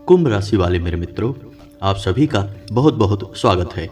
कुंभ राशि वाले मेरे मित्रों, आप सभी का बहुत बहुत स्वागत है।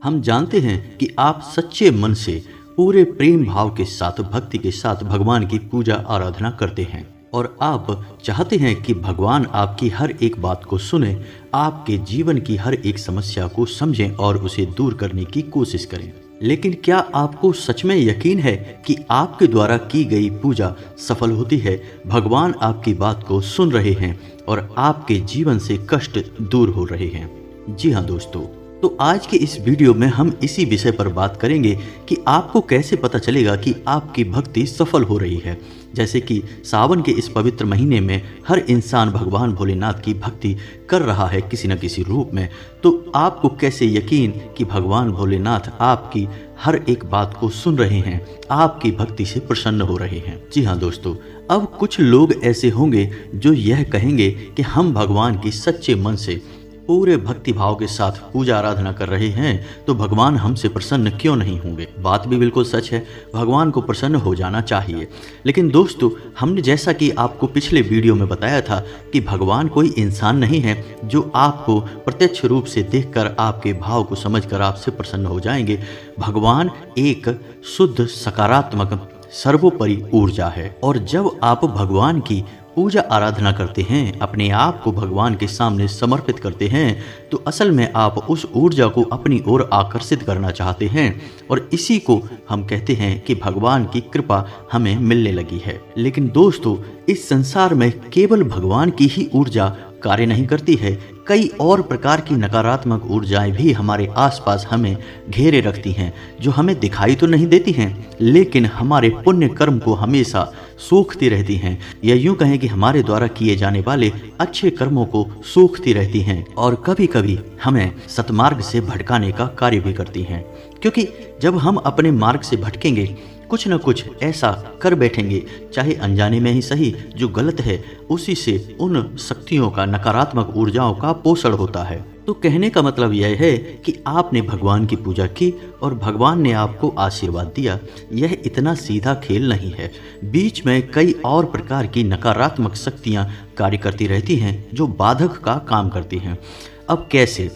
हम जानते हैं कि आप सच्चे मन से पूरे प्रेम भाव के साथ भक्ति के साथ भगवान की पूजा आराधना करते हैं और आप चाहते हैं कि भगवान आपकी हर एक बात को सुने, आपके जीवन की हर एक समस्या को समझें और उसे दूर करने की कोशिश करें। लेकिन क्या आपको सच में यकीन है कि आपके द्वारा की गई पूजा सफल होती है? भगवान आपकी बात को सुन रहे हैं और आपके जीवन से कष्ट दूर हो रहे हैं। जी हाँ दोस्तों, तो आज के इस वीडियो में हम इसी विषय पर बात करेंगे कि आपको कैसे पता चलेगा कि आपकी भक्ति सफल हो रही है। जैसे कि सावन के इस पवित्र महीने में हर इंसान भगवान भोलेनाथ की भक्ति कर रहा है किसी न किसी रूप में, तो आपको कैसे यकीन कि भगवान भोलेनाथ आपकी हर एक बात को सुन रहे हैं, आपकी भक्ति से प्रसन्न हो रहे हैं। जी हाँ दोस्तों, अब कुछ लोग ऐसे होंगे जो यह कहेंगे कि हम भगवान की सच्चे मन से पूरे भक्ति भाव के साथ पूजा आराधना कर रहे हैं, तो भगवान हमसे प्रसन्न क्यों नहीं होंगे। बात भी बिल्कुल सच है, भगवान को प्रसन्न हो जाना चाहिए। लेकिन दोस्तों, हमने जैसा कि आपको पिछले वीडियो में बताया था कि भगवान कोई इंसान नहीं है जो आपको प्रत्यक्ष रूप से देखकर आपके भाव को समझकर आपसे प्रसन्न हो जाएंगे। भगवान एक शुद्ध सकारात्मक सर्वोपरि ऊर्जा है और जब आप भगवान की पूजा आराधना करते हैं, अपने आप को भगवान के सामने समर्पित करते हैं, तो असल में आप उस ऊर्जा को अपनी ओर आकर्षित करना चाहते हैं और इसी को हम कहते हैं कि भगवान की कृपा हमें मिलने लगी है। लेकिन दोस्तों, इस संसार में केवल भगवान की ही ऊर्जा कार्य नहीं करती है, कई और प्रकार की नकारात्मक ऊर्जाएं भी हमारे आसपास हमें घेरे रखती हैं, जो हमें दिखाई तो नहीं देती हैं, लेकिन हमारे पुण्य कर्म को हमेशा सोखती रहती हैं, या यूं कहें कि हमारे द्वारा किए जाने वाले अच्छे कर्मों को सोखती रहती हैं और कभी कभी हमें सतमार्ग से भटकाने का कार्य भी करती हैं। क्योंकि जब हम अपने मार्ग से भटकेंगे, कुछ न कुछ ऐसा कर बैठेंगे, चाहे अनजाने में ही सही, जो गलत है, उसी से उन शक्तियों का, नकारात्मक ऊर्जाओं का पोषण होता है। तो कहने का मतलब यह है कि आपने भगवान की पूजा की और भगवान ने आपको आशीर्वाद दिया। यह इतना सीधा खेल नहीं है, बीच में कई और प्रकार की नकारात्मक शक्तियां कार्य करती रहती हैं जो बाधक का काम करती हैं। अब कैसे?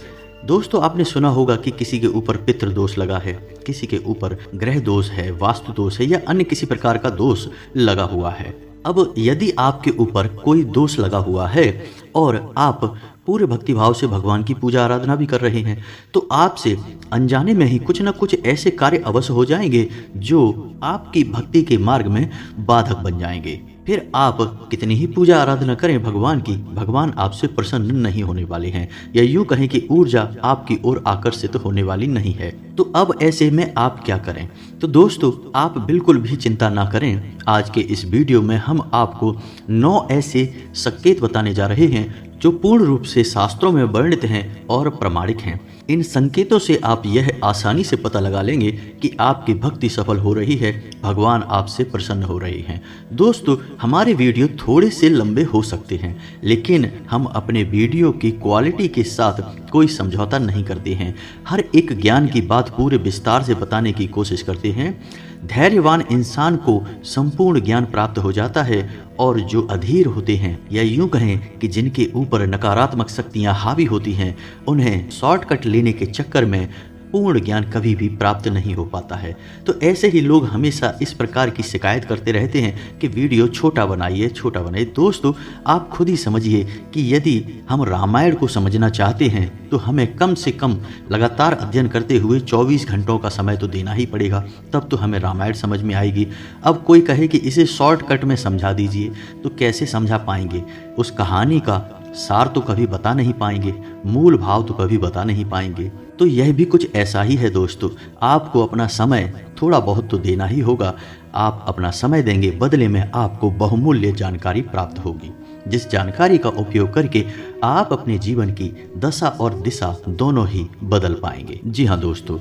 दोस्तों, आपने सुना होगा कि किसी के ऊपर पितृ दोष लगा है, किसी के ऊपर ग्रह दोष है, वास्तु दोष है या अन्य किसी प्रकार का दोष लगा हुआ है। अब यदि आपके ऊपर कोई दोष लगा हुआ है और आप पूरे भक्तिभाव से भगवान की पूजा आराधना भी कर रहे हैं, तो आपसे अनजाने में ही कुछ न कुछ ऐसे कार्य अवश्य हो जाएंगे जो आपकी भक्ति के मार्ग में बाधक बन जाएंगे। फिर आप कितनी ही पूजा आराधना करें भगवान की, भगवान आपसे प्रसन्न नहीं होने वाले हैं, या यूं कहें कि ऊर्जा आपकी ओर आकर्षित होने वाली नहीं है। तो अब ऐसे में आप क्या करें? तो दोस्तों, आप बिल्कुल भी चिंता ना करें। आज के इस वीडियो में हम आपको 9 ऐसे संकेत बताने जा रहे हैं जो पूर्ण रूप से शास्त्रों में वर्णित हैं और प्रमाणिक हैं। इन संकेतों से आप यह आसानी से पता लगा लेंगे कि आपकी भक्ति सफल हो रही है, भगवान आपसे प्रसन्न हो रहे हैं। दोस्तों, हमारे वीडियो थोड़े से लंबे हो सकते हैं, लेकिन हम अपने वीडियो की क्वालिटी के साथ कोई समझौता नहीं करते हैं। हर एक ज्ञान की बात पूरे विस्तार से बताने की कोशिश करते हैं। धैर्यवान इंसान को संपूर्ण ज्ञान प्राप्त हो जाता है और जो अधीर होते हैं, या यूं कहें कि जिनके ऊपर नकारात्मक शक्तियां हावी होती हैं, उन्हें शॉर्टकट लेने के चक्कर में पूर्ण ज्ञान कभी भी प्राप्त नहीं हो पाता है। तो ऐसे ही लोग हमेशा इस प्रकार की शिकायत करते रहते हैं कि वीडियो छोटा बनाइए, छोटा बनाइए। दोस्तों, आप खुद ही समझिए कि यदि हम रामायण को समझना चाहते हैं तो हमें कम से कम लगातार अध्ययन करते हुए 24 घंटों का समय तो देना ही पड़ेगा, तब तो हमें रामायण समझ में आएगी। अब कोई कहे कि इसे शॉर्टकट में समझा दीजिए, तो कैसे समझा पाएंगे? उस कहानी का सार तो कभी बता नहीं पाएंगे, मूल भाव तो कभी बता नहीं पाएंगे। तो यह भी कुछ ऐसा ही है दोस्तों, आपको अपना समय थोड़ा बहुत तो देना ही होगा। आप अपना समय देंगे, बदले में आपको बहुमूल्य जानकारी प्राप्त होगी, जिस जानकारी का उपयोग करके आप अपने जीवन की दशा और दिशा दोनों ही बदल पाएंगे। जी हाँ दोस्तों,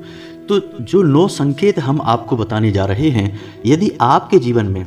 तो जो 9 संकेत हम आपको बताने जा रहे हैं, यदि आपके जीवन में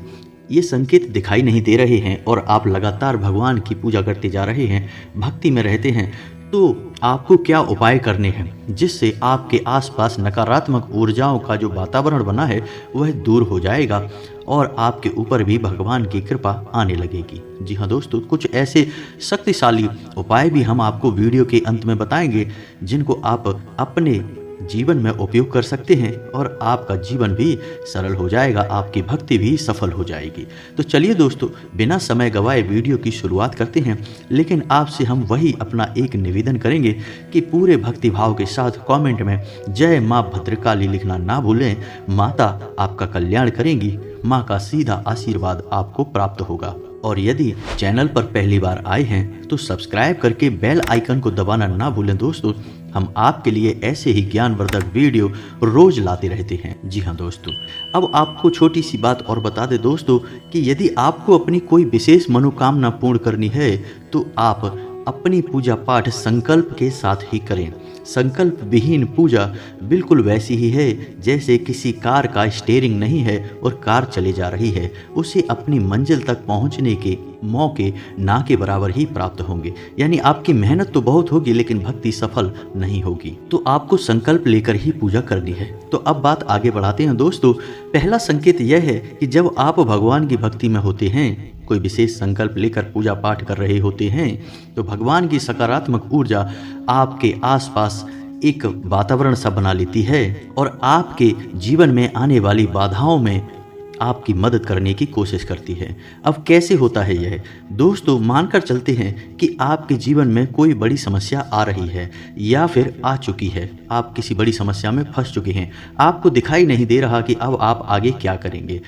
ये संकेत दिखाई नहीं दे रहे हैं और आप लगातार भगवान की पूजा करते जा रहे हैं, भक्ति में रहते हैं, तो आपको क्या उपाय करने हैं जिससे आपके आसपास नकारात्मक ऊर्जाओं का जो वातावरण बना है वह दूर हो जाएगा और आपके ऊपर भी भगवान की कृपा आने लगेगी। जी हाँ दोस्तों, कुछ ऐसे शक्तिशाली उपाय भी हम आपको वीडियो के अंत में बताएंगे जिनको आप अपने जीवन में उपयोग कर सकते हैं और आपका जीवन भी सरल हो जाएगा, आपकी भक्ति भी सफल हो जाएगी। तो चलिए दोस्तों, बिना समय गवाए वीडियो की शुरुआत करते हैं, लेकिन आपसे हम वही अपना एक निवेदन करेंगे कि पूरे भक्ति भाव के साथ कमेंट में जय माँ भद्रकाली लिखना ना भूलें। माता आपका कल्याण करेंगी, माँ का सीधा आशीर्वाद आपको प्राप्त होगा। और यदि चैनल पर पहली बार आए हैं तो सब्सक्राइब करके बेल आइकन को दबाना ना भूलें दोस्तों। हम आपके लिए ऐसे ही ज्ञानवर्धक वीडियो रोज लाते रहते हैं। जी हाँ दोस्तों, अब आपको छोटी सी बात और बता दें दोस्तों कि यदि आपको अपनी कोई विशेष मनोकामना पूर्ण करनी है तो आप अपनी पूजा पाठ संकल्प के साथ ही करें। संकल्प विहीन पूजा बिल्कुल वैसी ही है जैसे किसी कार का स्टीयरिंग नहीं है और कार चले जा रही है, उसे अपनी मंजिल तक पहुंचने के मौके ना के बराबर ही प्राप्त होंगे। यानी आपकी मेहनत तो बहुत होगी लेकिन भक्ति सफल नहीं होगी। तो आपको संकल्प लेकर ही पूजा करनी है। तो अब बात आगे बढ़ाते हैं दोस्तों। पहला संकेत यह है कि जब आप भगवान की भक्ति में होते हैं, कोई विशेष संकल्प लेकर पूजा पाठ कर रहे होते हैं, तो भगवान की सकारात्मक ऊर्जा आपके आसपास एक वातावरण सा बना लेती है और आपके जीवन में आने वाली बाधाओं में आपकी मदद करने की कोशिश करती है। अब कैसे होता है यह दोस्तों? मानकर चलते हैं कि आपके जीवन में कोई बड़ी समस्या आ रही है या फिर आ चुकी है, आप किसी बड़ी समस्या में फंस चुके हैं, आपको दिखाई नहीं दे रहा कि अब आप आगे क्या करेंगे।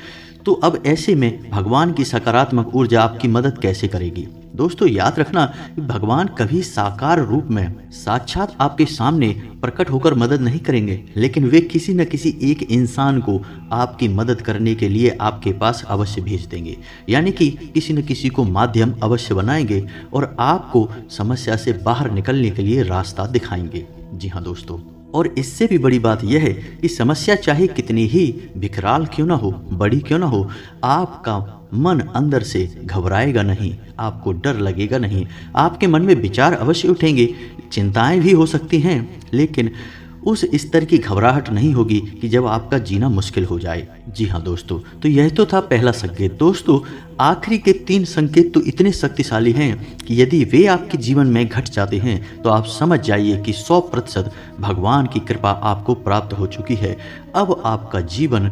तो अब ऐसे में भगवान की सकारात्मक ऊर्जा आपकी मदद कैसे करेगी? दोस्तों याद रखना कि भगवान कभी साकार रूप में साक्षात आपके सामने प्रकट होकर मदद नहीं करेंगे, लेकिन वे किसी न किसी एक इंसान को आपकी मदद करने के लिए आपके पास अवश्य भेज देंगे। यानी कि किसी न किसी को माध्यम अवश्य बनाएंगे और आपको समस्या से बाहर निकलने के लिए रास्ता दिखाएंगे। जी हाँ दोस्तों, और इससे भी बड़ी बात यह है कि समस्या चाहे कितनी ही विकराल क्यों ना हो, बड़ी क्यों ना हो, आपका मन अंदर से घबराएगा नहीं, आपको डर लगेगा नहीं। आपके मन में विचार अवश्य उठेंगे, चिंताएं भी हो सकती हैं, लेकिन उस स्तर की घबराहट नहीं होगी कि जब आपका जीना मुश्किल हो जाए। जी हाँ दोस्तों, तो यह तो था पहला संकेत। दोस्तों आखिरी के 3 संकेत तो इतने शक्तिशाली हैं कि यदि वे आपके जीवन में घट जाते हैं तो आप समझ जाइए कि 100% भगवान की कृपा आपको प्राप्त हो चुकी है। अब आपका जीवन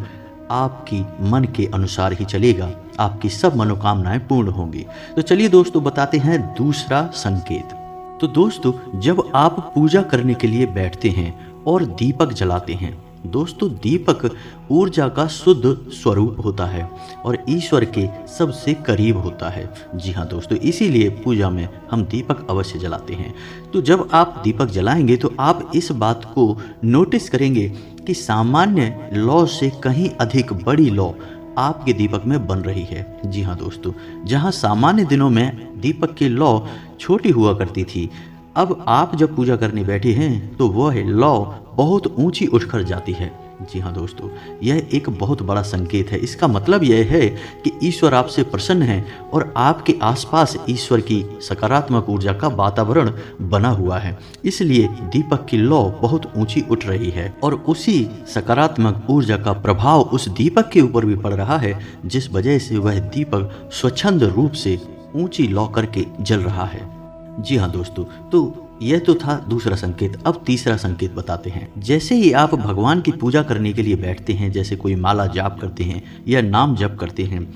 आपकी मन के अनुसार ही चलेगा, आपकी सब मनोकामनाएं पूर्ण होंगी। तो चलिए दोस्तों बताते हैं दूसरा संकेत। तो दोस्तों जब आप पूजा करने के लिए बैठते हैं और दीपक जलाते हैं, दोस्तों दीपक ऊर्जा का शुद्ध स्वरूप होता है और ईश्वर के सबसे करीब होता है। जी हाँ दोस्तों, इसीलिए पूजा में हम दीपक अवश्य जलाते हैं। तो जब आप दीपक जलाएंगे तो आप इस बात को नोटिस करेंगे कि सामान्य लौ से कहीं अधिक बड़ी लौ आपके दीपक में बन रही है। जी हाँ दोस्तों, जहाँ सामान्य दिनों में दीपक की लौ छोटी हुआ करती थी, अब आप जब पूजा करने बैठे हैं तो वह लौ बहुत ऊंची उठकर जाती है। जी हाँ दोस्तों, यह एक बहुत बड़ा संकेत है। इसका मतलब यह है कि ईश्वर आपसे प्रसन्न है और आपके आसपास ईश्वर की सकारात्मक ऊर्जा का वातावरण बना हुआ है। इसलिए दीपक की लौ बहुत ऊंची उठ रही है और उसी सकारात्मक ऊर्जा का प्रभाव उस दीपक के ऊपर भी पड़ रहा है, जिस वजह से वह दीपक स्वच्छंद रूप से ऊंची लौ करके जल रहा है। जी हाँ दोस्तों, तो यह तो था दूसरा संकेत। अब तीसरा संकेत बताते हैं। जैसे ही आप भगवान की पूजा करने के लिए बैठते हैं, जैसे कोई माला जाप करते हैं या नाम जप करते हैं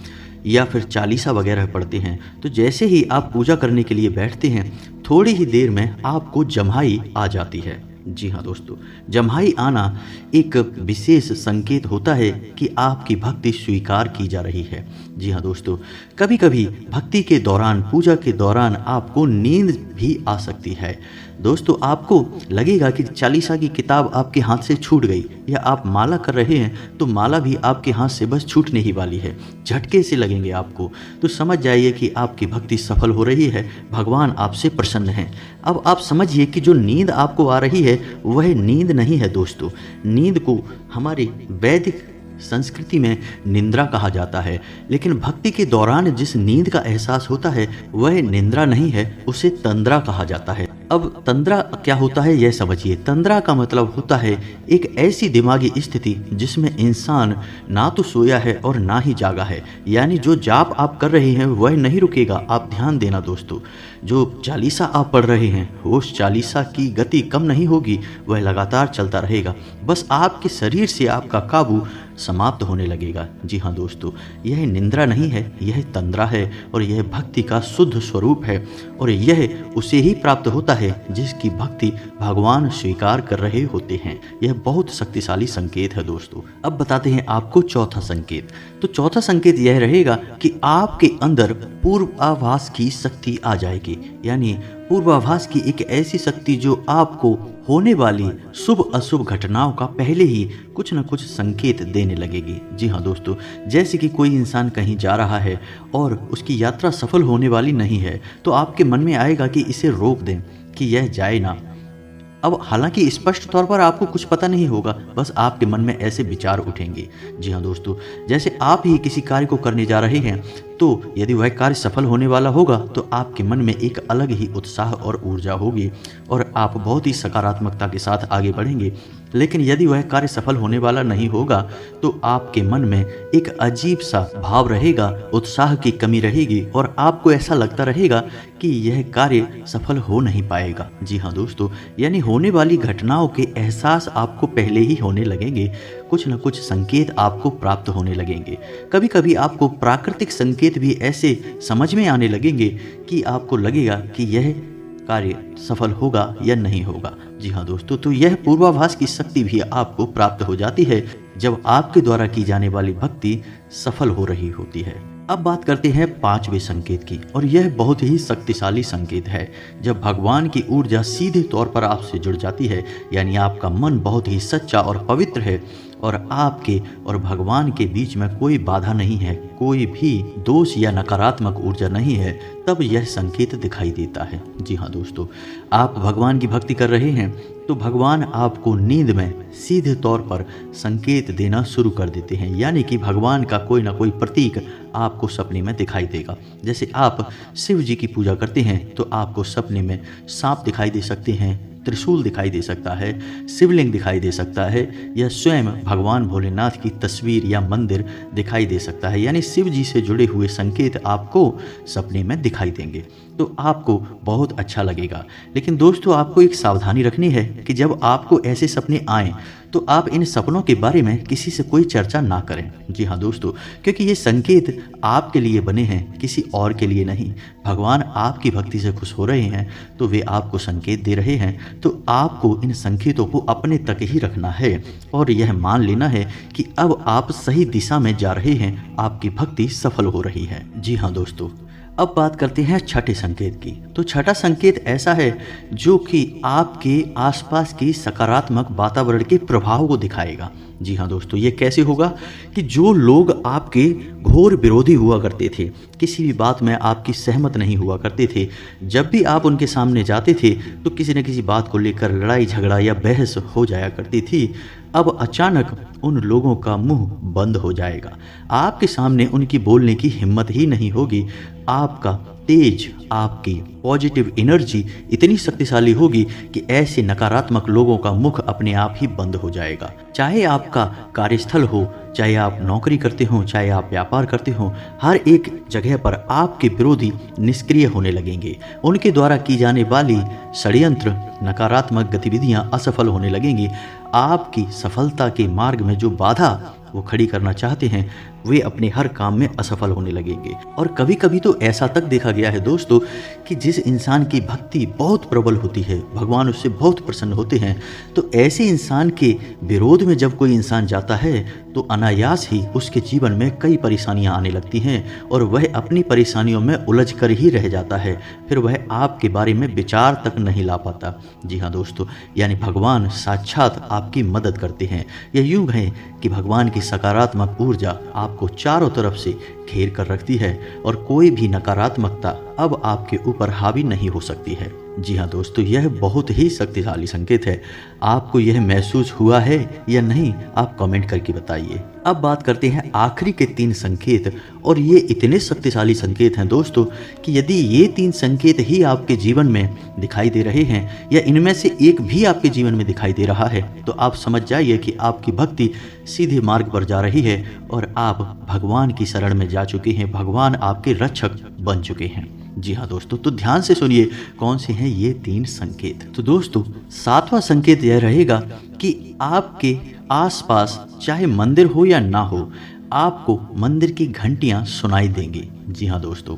या फिर चालीसा वगैरह पढ़ते हैं, तो जैसे ही आप पूजा करने के लिए बैठते हैं थोड़ी ही देर में आपको जम्हाई आ जाती है। जी हाँ दोस्तों, जम्हाई आना एक विशेष संकेत होता है कि आपकी भक्ति स्वीकार की जा रही है। जी हाँ दोस्तों, कभी कभी भक्ति के दौरान, पूजा के दौरान आपको नींद भी आ सकती है। दोस्तों आपको लगेगा कि चालीसा की किताब आपके हाथ से छूट गई, या आप माला कर रहे हैं तो माला भी आपके हाथ से बस छूटने ही वाली है, झटके से लगेंगे आपको। तो समझ जाइए कि आपकी भक्ति सफल हो रही है, भगवान आपसे प्रसन्न हैं। अब आप समझिए कि जो नींद आपको आ रही है वह नींद नहीं है दोस्तों। नींद को हमारी वैदिक संस्कृति में निंद्रा कहा जाता है, लेकिन भक्ति के दौरान जिस नींद का एहसास होता है वह निंद्रा नहीं है, उसे तंद्रा कहा जाता है। अब तंद्रा क्या होता है यह समझिए। तंद्रा का मतलब होता है एक ऐसी दिमागी स्थिति जिसमें इंसान ना तो सोया है और ना ही जागा है, यानी जो जाप आप कर रहे हैं वह नहीं रुकेगा। आप ध्यान देना दोस्तों, जो चालीसा आप पढ़ रहे हैं उस चालीसा की गति कम नहीं होगी, वह लगातार चलता रहेगा। बस आपके शरीर से आपका काबू समाप्त होने लगेगा। जी हाँ दोस्तों, यह निंद्रा नहीं है, यह तंद्रा है और यह भक्ति का शुद्ध स्वरूप है। और यह उसे ही प्राप्त होता है जिसकी भक्ति भगवान स्वीकार कर रहे होते हैं। यह बहुत शक्तिशाली संकेत है दोस्तों। अब बताते हैं आपको चौथा संकेत। तो चौथा संकेत यह रहेगा कि आपके अंदर पूर्वाभास की शक्ति आ जाएगी, यानी पूर्वाभास की एक ऐसी शक्ति जो आपको होने वाली शुभ अशुभ घटनाओं का पहले ही कुछ न कुछ संकेत देने लगेगी। जी हाँ दोस्तों, जैसे कि कोई इंसान कहीं जा रहा है और उसकी यात्रा सफल होने वाली नहीं है, तो आपके मन में आएगा कि इसे रोक दें कि यह जाए ना। अब हालांकि स्पष्ट तौर पर आपको कुछ पता नहीं होगा, बस आपके मन में ऐसे विचार उठेंगे। जी हाँ दोस्तों, जैसे आप ही किसी कार्य को करने जा रहे हैं, तो यदि वह कार्य सफल होने वाला होगा तो आपके मन में एक अलग ही उत्साह और ऊर्जा होगी और आप बहुत ही सकारात्मकता के साथ आगे बढ़ेंगे। लेकिन यदि वह कार्य सफल होने वाला नहीं होगा तो आपके मन में एक अजीब सा भाव रहेगा, उत्साह की कमी रहेगी और आपको ऐसा लगता रहेगा कि यह कार्य सफल हो नहीं पाएगा। जी हाँ दोस्तों, यानी होने वाली घटनाओं के एहसास आपको पहले ही होने लगेंगे, कुछ न कुछ संकेत आपको प्राप्त होने लगेंगे। कभी कभी आपको प्राकृतिक संकेत भी ऐसे समझ में आने लगेंगे कि आपको लगेगा कि यह कार्य सफल होगा या नहीं होगा। जी हाँ दोस्तों, तो यह पूर्वाभास की शक्ति भी आपको प्राप्त हो जाती है जब आपके द्वारा की जाने वाली भक्ति सफल हो रही होती है। अब बात करते हैं पांचवें संकेत की, और यह बहुत ही शक्तिशाली संकेत है। जब भगवान की ऊर्जा सीधे तौर पर आपसे जुड़ जाती है, यानी आपका मन बहुत ही सच्चा और पवित्र है और आपके और भगवान के बीच में कोई बाधा नहीं है, कोई भी दोष या नकारात्मक ऊर्जा नहीं है, तब यह संकेत दिखाई देता है। जी हाँ दोस्तों, आप भगवान की भक्ति कर रहे हैं तो भगवान आपको नींद में सीधे तौर पर संकेत देना शुरू कर देते हैं, यानी कि भगवान का कोई ना कोई प्रतीक आपको सपने में दिखाई देगा। जैसे आप शिव जी की पूजा करते हैं तो आपको सपने में सांप दिखाई दे सकते हैं, त्रिशूल दिखाई दे सकता है, शिवलिंग दिखाई दे सकता है, या स्वयं भगवान भोलेनाथ की तस्वीर या मंदिर दिखाई दे सकता है। यानी शिव जी से जुड़े हुए संकेत आपको सपने में दिखाई देंगे तो आपको बहुत अच्छा लगेगा। लेकिन दोस्तों, आपको एक सावधानी रखनी है कि जब आपको ऐसे सपने आएँ तो आप इन सपनों के बारे में किसी से कोई चर्चा ना करें। जी हाँ दोस्तों, क्योंकि ये संकेत आपके लिए बने हैं, किसी और के लिए नहीं। भगवान आपकी भक्ति से खुश हो रहे हैं तो वे आपको संकेत दे रहे हैं, तो आपको इन संकेतों को अपने तक ही रखना है और यह मान लेना है कि अब आप सही दिशा में जा रहे हैं, आपकी भक्ति सफल हो रही है। जी हाँ दोस्तों, अब बात करते हैं छठे संकेत की। तो छठा संकेत ऐसा है जो कि आपके आसपास की सकारात्मक वातावरण के प्रभाव को दिखाएगा। जी हाँ दोस्तों, ये कैसे होगा कि जो लोग आपके घोर विरोधी हुआ करते थे, किसी भी बात में आपकी सहमत नहीं हुआ करते थे, जब भी आप उनके सामने जाते थे तो किसी न किसी बात को लेकर लड़ाई झगड़ा या बहस हो जाया करती थी, अब अचानक उन लोगों का मुंह बंद हो जाएगा। आपके सामने उनकी बोलने की हिम्मत ही नहीं होगी। आपका तेज, आपकी पॉजिटिव एनर्जी इतनी शक्तिशाली होगी कि ऐसे नकारात्मक लोगों का मुख अपने आप ही बंद हो जाएगा। चाहे आपका कार्यस्थल हो, चाहे आप नौकरी करते हो, चाहे आप व्यापार करते हो, हर एक जगह पर आपके विरोधी निष्क्रिय होने लगेंगे। उनके द्वारा की जाने वाली षड्यंत्र, नकारात्मक गतिविधियां असफल होने लगेंगी। आपकी सफलता के मार्ग में जो बाधा वो खड़ी करना चाहते हैं वे अपने हर काम में असफल होने लगेंगे। और कभी कभी तो ऐसा तक देखा गया है दोस्तों कि जिस इंसान की भक्ति बहुत प्रबल होती है, भगवान उससे बहुत प्रसन्न होते हैं, तो ऐसे इंसान के विरोध में जब कोई इंसान जाता है तो अनायास ही उसके जीवन में कई परेशानियां आने लगती हैं और वह अपनी परेशानियों में उलझ कर ही रह जाता है। फिर वह आपके बारे में विचार तक नहीं ला पाता। जी हाँ दोस्तों, यानी भगवान साक्षात आपकी मदद करते हैं। यह यूं है कि भगवान की सकारात्मक ऊर्जा आपको चारों तरफ से घेर कर रखती है और कोई भी नकारात्मकता अब आपके ऊपर हावी नहीं हो सकती है। जी हाँ दोस्तों, यह बहुत ही शक्तिशाली संकेत है। आपको यह महसूस हुआ है या नहीं, आप कमेंट करके बताइए। अब बात करते हैं आखिरी के 3 संकेत, और ये इतने शक्तिशाली संकेत हैं दोस्तों कि यदि ये 3 संकेत ही आपके जीवन में दिखाई दे रहे हैं या इनमें से एक भी आपके जीवन में दिखाई दे रहा है, तो आप समझ जाइए कि आपकी भक्ति सीधे मार्ग पर जा रही है और आप भगवान की शरण में जा चुके हैं। भगवान आपके रक्षक बन चुके हैं। जी हाँ दोस्तों, तो ध्यान से सुनिए कौन से हैं ये 3 संकेत। तो दोस्तों, 7वां संकेत यह रहेगा कि आपके आसपास चाहे मंदिर हो या ना हो, आपको मंदिर की घंटियां सुनाई देंगी। जी हाँ दोस्तों,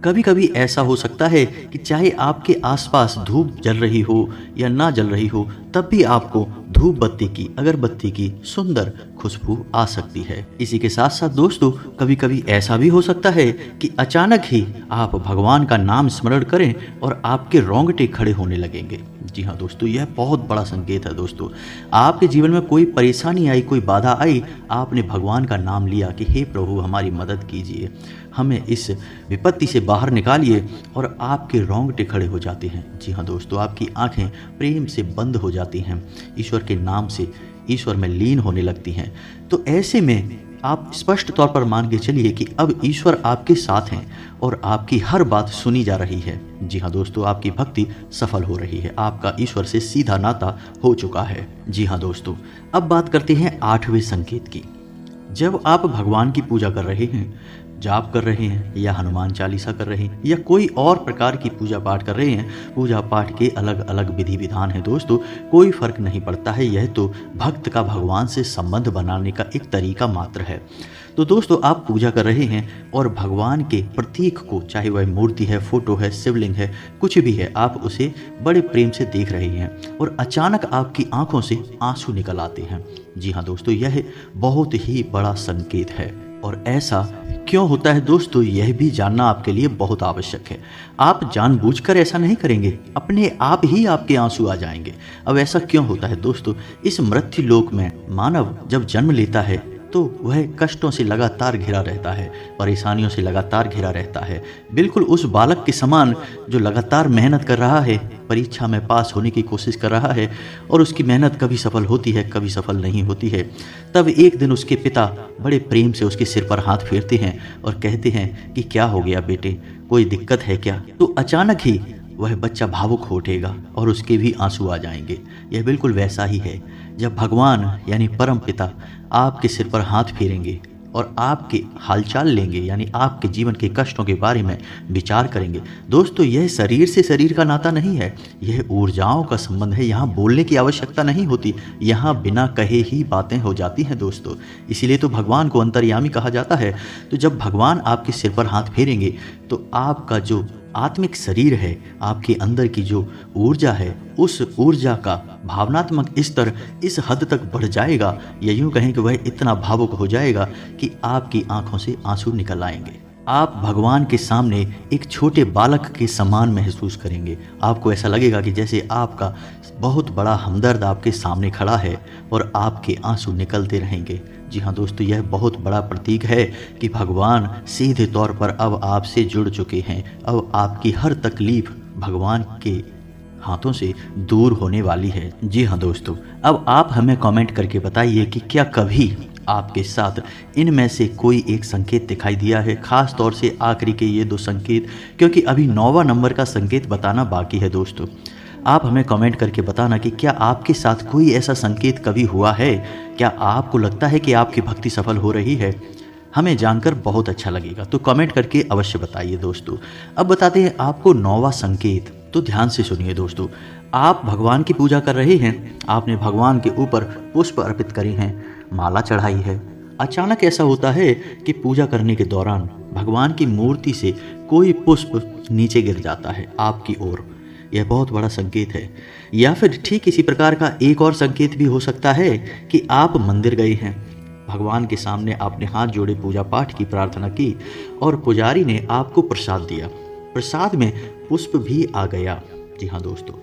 कभी कभी ऐसा हो सकता है कि चाहे आपके आसपास धूप जल रही हो या ना जल रही हो, तब भी आपको धूप बत्ती की, अगरबत्ती की सुंदर खुशबू आ सकती है। इसी के साथ साथ दोस्तों, कभी कभी ऐसा भी हो सकता है कि अचानक ही आप भगवान का नाम स्मरण करें और आपके रोंगटे खड़े होने लगेंगे। जी हाँ दोस्तों, यह बहुत बड़ा संकेत है दोस्तों। आपके जीवन में कोई परेशानी आई, कोई बाधा आई, आपने भगवान का नाम लिया कि हे प्रभु हमारी मदद कीजिए, हमें इस विपत्ति से बाहर निकालिए, और आपके रोंगटे खड़े हो जाते हैं। जी हाँ दोस्तों, आपकी आंखें प्रेम से बंद हो जाती हैं, ईश्वर के नाम से ईश्वर में लीन होने लगती हैं। तो ऐसे में आप स्पष्ट तौर पर मान के चलिए कि अब ईश्वर आपके साथ हैं और आपकी हर बात सुनी जा रही है। जी हाँ दोस्तों, आपकी भक्ति सफल हो रही है, आपका ईश्वर से सीधा नाता हो चुका है। जी हाँ दोस्तों, अब बात करते हैं 8वें संकेत की। जब आप भगवान की पूजा कर रहे हैं, जाप कर रहे हैं या हनुमान चालीसा कर रहे हैं या कोई और प्रकार की पूजा पाठ कर रहे हैं, पूजा पाठ के अलग अलग विधि विधान है दोस्तों, कोई फर्क नहीं पड़ता है। यह तो भक्त का भगवान से संबंध बनाने का एक तरीका मात्र है। तो दोस्तों, आप पूजा कर रहे हैं और भगवान के प्रतीक को, चाहे वह मूर्ति है, फोटो है, शिवलिंग है, कुछ भी है, आप उसे बड़े प्रेम से देख रहे हैं और अचानक आपकी आंखों से आंसू निकल आते हैं। जी हाँ दोस्तों, यह बहुत ही बड़ा संकेत है। और ऐसा क्यों होता है दोस्तों, यह भी जानना आपके लिए बहुत आवश्यक है। आप जानबूझकर ऐसा नहीं करेंगे, अपने आप ही आपके आंसू आ जाएंगे। अब ऐसा क्यों होता है दोस्तों? इस मृत्यु लोक में मानव जब जन्म लेता है तो वह कष्टों से लगातार घिरा रहता है, परेशानियों से लगातार घिरा रहता है, बिल्कुल उस बालक के समान जो लगातार मेहनत कर रहा है, परीक्षा में पास होने की कोशिश कर रहा है, और उसकी मेहनत कभी सफल होती है, कभी सफल नहीं होती है। तब एक दिन उसके पिता बड़े प्रेम से उसके सिर पर हाथ फेरते हैं और कहते हैं कि क्या हो गया बेटे, कोई दिक्कत है क्या? तो अचानक ही वह बच्चा भावुक हो उठेगा और उसके भी आंसू आ जाएंगे। यह बिल्कुल वैसा ही है जब भगवान यानी परम पिता आपके सिर पर हाथ फेरेंगे और आपके हालचाल लेंगे, यानी आपके जीवन के कष्टों के बारे में विचार करेंगे। दोस्तों, यह शरीर से शरीर का नाता नहीं है, यह ऊर्जाओं का संबंध है। यहाँ बोलने की आवश्यकता नहीं होती, यहाँ बिना कहे ही बातें हो जाती हैं दोस्तों। इसीलिए तो भगवान को अंतर्यामी कहा जाता है। तो जब भगवान आपके सिर पर हाथ फेरेंगे तो आपका जो आत्मिक शरीर है, आपके अंदर की जो ऊर्जा है, उस ऊर्जा का भावनात्मक स्तर इस हद तक बढ़ जाएगा, या यूँ कहें कि वह इतना भावुक हो जाएगा कि आपकी आंखों से आंसू निकल आएंगे। आप भगवान के सामने एक छोटे बालक के समान महसूस करेंगे। आपको ऐसा लगेगा कि जैसे आपका बहुत बड़ा हमदर्द आपके सामने खड़ा है और आपके आंसू निकलते रहेंगे। जी हाँ दोस्तों, यह बहुत बड़ा प्रतीक है कि भगवान सीधे तौर पर अब आपसे जुड़ चुके हैं। अब आपकी हर तकलीफ भगवान के हाथों से दूर होने वाली है। जी हाँ दोस्तों, अब आप हमें कमेंट करके बताइए कि क्या कभी आपके साथ इनमें से कोई एक संकेत दिखाई दिया है, खास तौर से आखिरी के ये 2 संकेत, क्योंकि अभी 9वां नंबर का संकेत बताना बाकी है दोस्तों। आप हमें कमेंट करके बताना कि क्या आपके साथ कोई ऐसा संकेत कभी हुआ है? क्या आपको लगता है कि आपकी भक्ति सफल हो रही है? हमें जानकर बहुत अच्छा लगेगा, तो कमेंट करके अवश्य बताइए दोस्तों। अब बताते हैं आपको 9वां संकेत। तो ध्यान से सुनिए दोस्तों, आप भगवान की पूजा कर रहे हैं, आपने भगवान के ऊपर पुष्प अर्पित करे हैं, माला चढ़ाई है। अचानक ऐसा होता है कि पूजा करने के दौरान भगवान की मूर्ति से कोई पुष्प नीचे गिर जाता है आपकी ओर। यह बहुत बड़ा संकेत है। या फिर ठीक इसी प्रकार का एक और संकेत भी हो सकता है कि आप मंदिर गए हैं, भगवान के सामने आपने हाथ जोड़े पूजा पाठ की प्रार्थना की और पुजारी ने आपको प्रसाद दिया, प्रसाद में पुष्प भी आ गया। जी हाँ दोस्तों,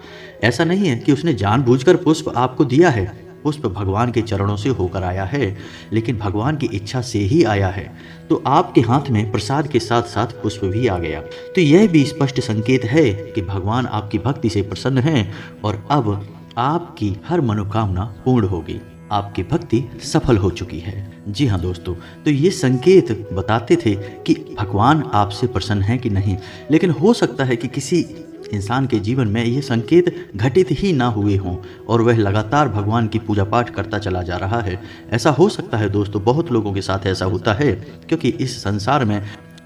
ऐसा नहीं है कि उसने जानबूझकर पुष्प आपको दिया है, पुष्प भगवान के चरणों से होकर आया है, लेकिन भगवान की इच्छा से ही आया है, तो आपके हाथ में प्रसाद के साथ साथ पुष्प भी आ गया। तो यह भी स्पष्ट संकेत है कि भगवान आपकी भक्ति से प्रसन्न हैं और अब आपकी हर मनोकामना पूर्ण होगी। आपकी भक्ति सफल हो चुकी है। जी हाँ दोस्तों, तो ये संकेत बताते थे कि भगवान आपसे प्रसन्न हैं कि नहीं, लेकिन हो सकता है कि किसी इंसान के जीवन में ये संकेत घटित ही ना हुए हों और वह लगातार भगवान की पूजा पाठ करता चला जा रहा है। ऐसा हो सकता है दोस्तों, बहुत लोगों के साथ ऐसा होता है, क्योंकि इस संसार में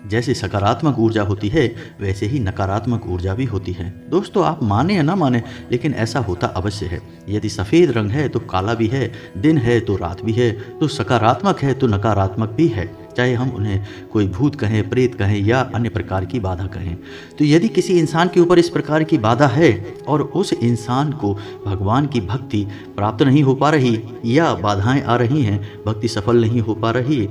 जैसे सकारात्मक ऊर्जा होती है वैसे ही नकारात्मक ऊर्जा भी होती है। दोस्तों आप माने या ना माने, लेकिन ऐसा होता अवश्य है। यदि सफ़ेद रंग है तो काला भी है, दिन है तो रात भी है, तो सकारात्मक है तो नकारात्मक भी है, चाहे हम उन्हें कोई भूत कहें, प्रेत कहें या अन्य प्रकार की बाधा कहें। तो यदि किसी इंसान के ऊपर इस प्रकार की बाधा है और उस इंसान को भगवान की भक्ति प्राप्त नहीं हो पा रही या बाधाएं आ रही हैं, भक्ति सफल नहीं हो पा रही,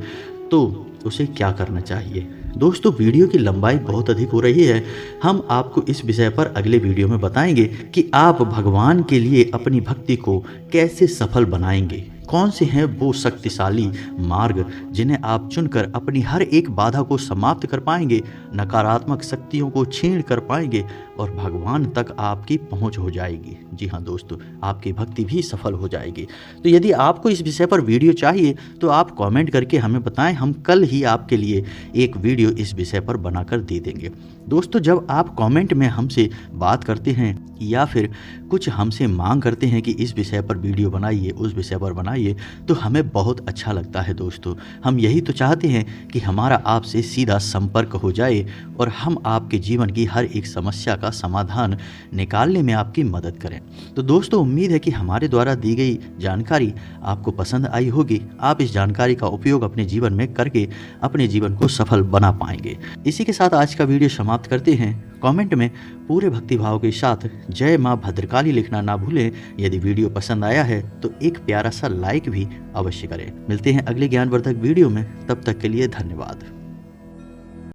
तो उसे क्या करना चाहिए। दोस्तों वीडियो की लंबाई बहुत अधिक हो रही है, हम आपको इस विषय पर अगले वीडियो में बताएंगे कि आप भगवान के लिए अपनी भक्ति को कैसे सफल बनाएंगे। कौन से हैं वो शक्तिशाली मार्ग जिन्हें आप चुनकर अपनी हर एक बाधा को समाप्त कर पाएंगे, नकारात्मक शक्तियों को छीन कर पाएंगे और भगवान तक आपकी पहुंच हो जाएगी। जी हाँ दोस्तों, आपकी भक्ति भी सफल हो जाएगी। तो यदि आपको इस विषय पर वीडियो चाहिए तो आप कमेंट करके हमें बताएं, हम कल ही आपके लिए एक वीडियो इस विषय पर बनाकर दे देंगे। दोस्तों जब आप कमेंट में हमसे बात करते हैं या फिर कुछ हमसे मांग करते हैं कि इस विषय पर वीडियो बनाइए, उस विषय पर बनाइए, तो हमें बहुत अच्छा लगता है। दोस्तों हम यही तो चाहते हैं कि हमारा आपसे सीधा संपर्क हो जाए और हम आपके जीवन की हर एक समस्या का समाधान निकालने में आपकी मदद करें। तो दोस्तों उम्मीद है कि हमारे द्वारा दी गई जानकारी आपको पसंद आई होगी। आप इस जानकारी का उपयोग अपने जीवन में करके अपने जीवन को सफल बना पाएंगे। इसी के साथ आज का वीडियो समाप्त करते हैं। कमेंट में पूरे भक्तिभाव के साथ जय मां भद्रकाली लिखना ना भूलें। यदि वीडियो पसंद आया है तो एक प्यारा सा लाइक भी अवश्य करें। मिलते हैं अगले ज्ञानवर्धक वीडियो में, तब तक के लिए धन्यवाद।